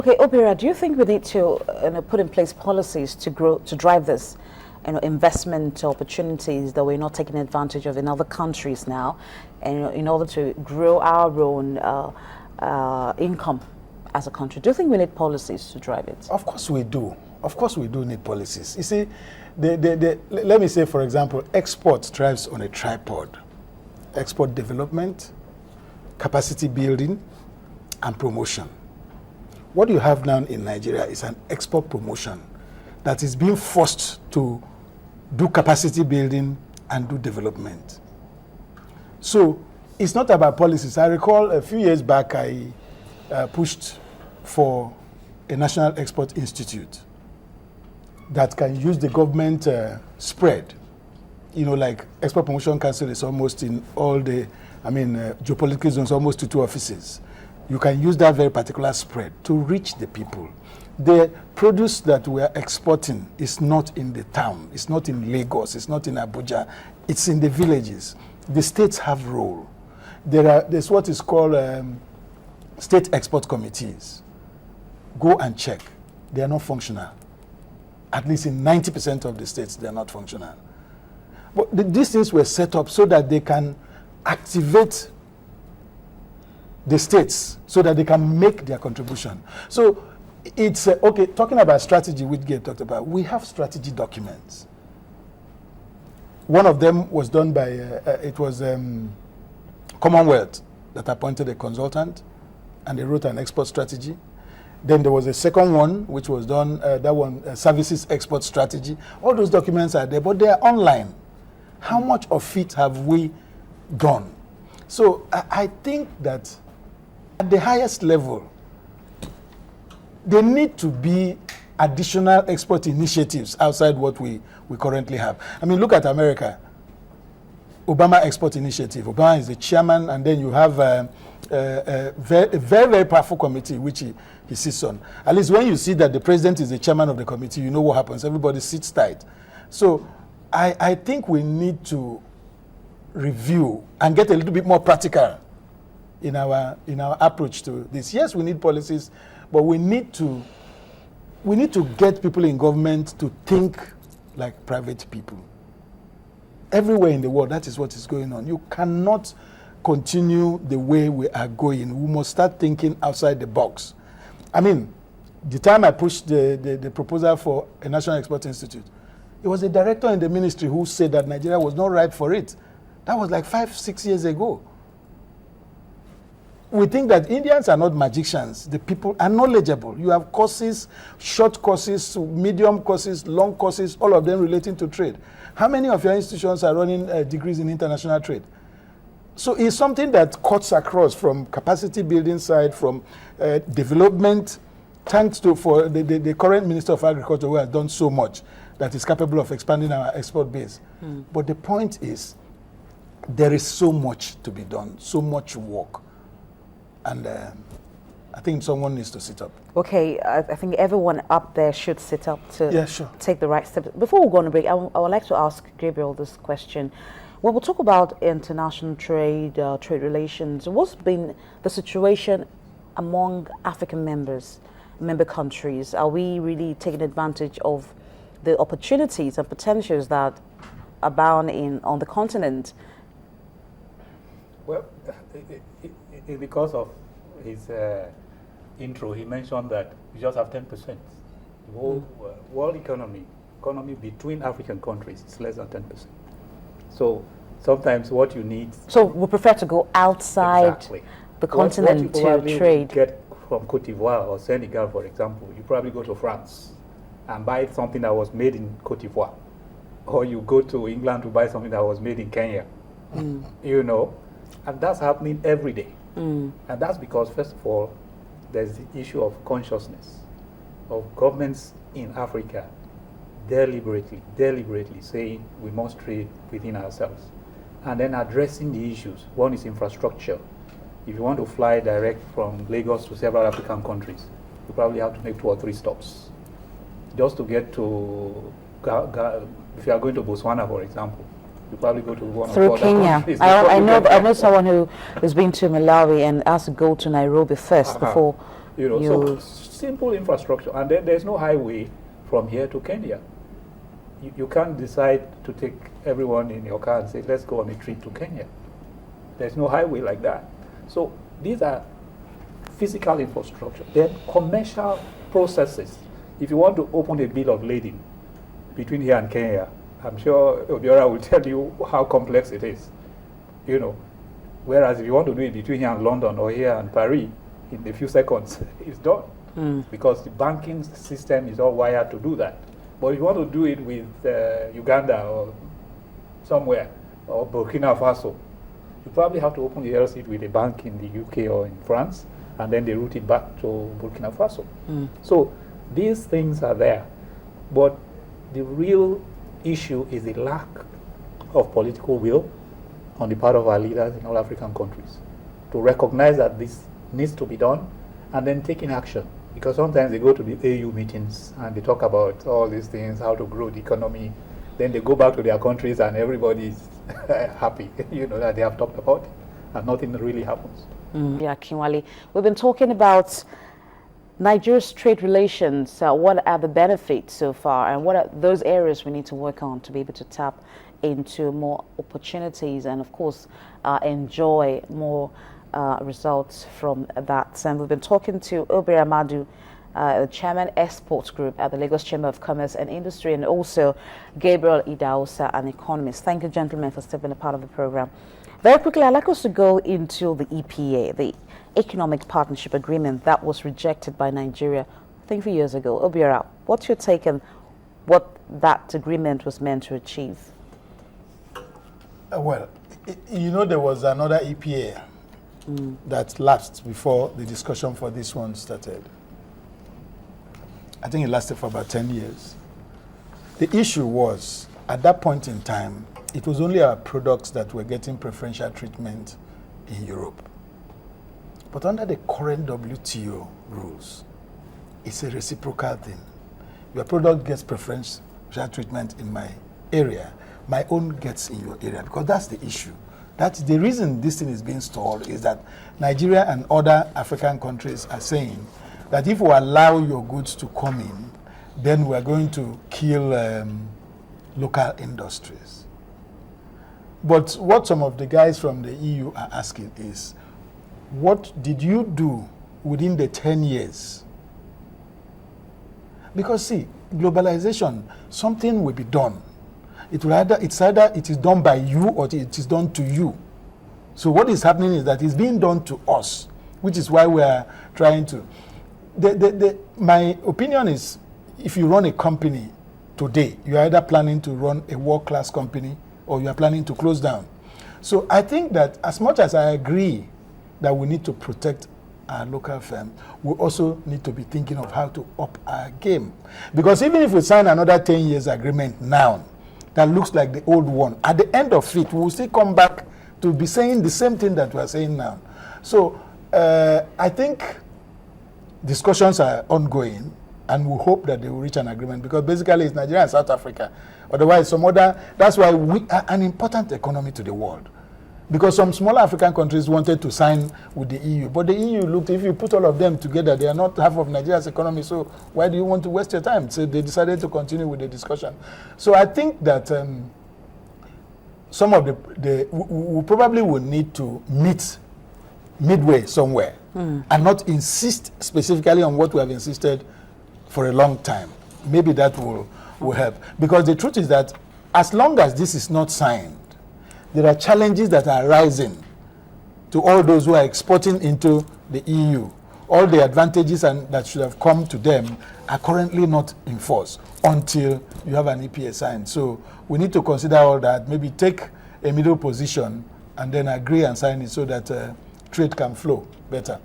Okay, Obira, do you think we need to put in place policies to drive this, investment opportunities that we're not taking advantage of in other countries now, and in order to grow our own income as a country? Do you think we need policies to drive it? Of course we do. Of course we do need policies. You see, let me say, for example, export thrives on a tripod: export development, capacity building, and promotion. What you have now in Nigeria is an export promotion that is being forced to do capacity building and do development. So it's not about policies. I recall a few years back I pushed for a National Export Institute that can use the government spread. Like Export Promotion Council is almost in all the, geopolitical zones, almost to 2 offices. You can use that very particular spread to reach the people. The produce that we are exporting is not in the town, it's not in Lagos, it's not in Abuja, it's in the villages. The states have role. There's what is called state export committees. Go and check. They are not functional. At least in 90% of the states, they are not functional. But these things were set up so that they can activate the states so that they can make their contribution. So it's, okay, talking about strategy, which Gabe talked about, we have strategy documents. One of them was done by, it was Commonwealth that appointed a consultant, and they wrote an export strategy. Then there was a second one, which was done, services export strategy. All those documents are there, but they are online. How much of it have we done? So I think that at the highest level, there need to be additional export initiatives outside what we currently have. Look at America. Obama Export Initiative. Obama is the chairman, and then you have a very, very powerful committee, which he sits on. At least when you see that the president is the chairman of the committee, you know what happens. Everybody sits tight. So I think we need to review and get a little bit more practical in our approach to this. Yes, we need policies, but we need to get people in government to think like private people. Everywhere in the world, that is what is going on. You cannot continue the way we are going. We must start thinking outside the box. The time I pushed the proposal for a National Export Institute, it was a director in the ministry who said that Nigeria was not ripe for it. That was like 5-6 years ago. We think that Indians are not magicians. The people are knowledgeable. You have courses, short courses, medium courses, long courses, all of them relating to trade. How many of your institutions are running degrees in international trade? So it's something that cuts across from capacity building side, from development, thanks to for the current Minister of Agriculture, who has done so much, that is capable of expanding our export base. But the point is, there is so much to be done, so much work. And I think someone needs to sit up. Okay, I think everyone up there should sit up to take the right steps. Before we go on a break, I would like to ask Gabriel this question. When we talk about international trade, trade relations, what's been the situation among African member countries? Are we really taking advantage of the opportunities and potentials that abound on the continent? Well, because of his intro, he mentioned that we just have 10%. The whole world economy between African countries is less than 10%. So sometimes what you need... So we prefer to go outside the continent to trade. Get from Cote d'Ivoire or Senegal, for example, you probably go to France and buy something that was made in Cote d'Ivoire. Or you go to England to buy something that was made in Kenya. And that's happening every day. And that's because, first of all, there's the issue of consciousness of governments in Africa deliberately saying we must trade within ourselves, and then addressing the issues. One is infrastructure. If you want to fly direct from Lagos to several African countries, you probably have to make 2 or 3 stops just to get to, if you are going to Botswana, for example, you probably go to one of the Kenya. I know someone who has been to Malawi and has to go to Nairobi first before So simple infrastructure. And then there's no highway from here to Kenya. You can't decide to take everyone in your car and say, let's go on a trip to Kenya. There's no highway like that. So these are physical infrastructure. Then commercial processes. If you want to open a bill of lading between here and Kenya, I'm sure Obiora will tell you how complex it is. Whereas if you want to do it between here and London or here and Paris, in a few seconds, it's done. Because the banking system is all wired to do that. But if you want to do it with Uganda or somewhere, or Burkina Faso, you probably have to open the LC with a bank in the UK or in France, and then they route it back to Burkina Faso. So these things are there. But the real issue is the lack of political will on the part of our leaders in all African countries to recognize that this needs to be done and then taking action. Because sometimes they go to the AU meetings and they talk about all these things, how to grow the economy. Then they go back to their countries and everybody's happy, that they have talked about it, and nothing really happens. Yeah, Kinwale, we've been talking about Nigeria's trade relations. What are the benefits so far, and what are those areas we need to work on to be able to tap into more opportunities and, of course, enjoy more results from that. And we've been talking to Obi Amadu, Chairman Exports Group at the Lagos Chamber of Commerce and Industry, and also Gabriel Idahosa, an economist. Thank you, gentlemen, for stepping a part of the program. Very quickly, I'd like us to go into the EPA, the Economic Partnership Agreement that was rejected by Nigeria, I think, a few years ago. Obiora, what's your take on what that agreement was meant to achieve? Well, there was another EPA that lapsed before the discussion for this one started. I think it lasted for about 10 years. The issue was, at that point in time, it was only our products that were getting preferential treatment in Europe. But under the current WTO rules, it's a reciprocal thing. Your product gets preferential treatment in my area, my own gets in your area, because that's the issue. That's the reason this thing is being stalled, is that Nigeria and other African countries are saying that if we allow your goods to come in, then we're going to kill local industries. But what some of the guys from the EU are asking is, what did you do within the 10 years? Because see, globalization, something will be done. It's either it is done by you or it is done to you. So what is happening is that it's being done to us, which is why we are trying to. My opinion is, if you run a company today, you are either planning to run a world-class company or you are planning to close down. So I think that as much as I agree that we need to protect our local firm, we also need to be thinking of how to up our game. Because even if we sign another 10 years agreement now, that looks like the old one, at the end of it, we will still come back to be saying the same thing that we are saying now. So I think discussions are ongoing, and we hope that they will reach an agreement, because basically it's Nigeria and South Africa. Otherwise, that's why we are an important economy to the world. Because some smaller African countries wanted to sign with the EU, but the EU looked, if you put all of them together, they are not half of Nigeria's economy, so why do you want to waste your time? So they decided to continue with the discussion. So I think that some of we probably will need to meet midway somewhere and not insist specifically on what we have insisted for a long time. Maybe that will help. Because the truth is that as long as this is not signed, there are challenges that are rising to all those who are exporting into the EU. All the advantages that should have come to them are currently not in force until you have an EPA signed. So we need to consider all that, maybe take a middle position and then agree and sign it so that trade can flow better.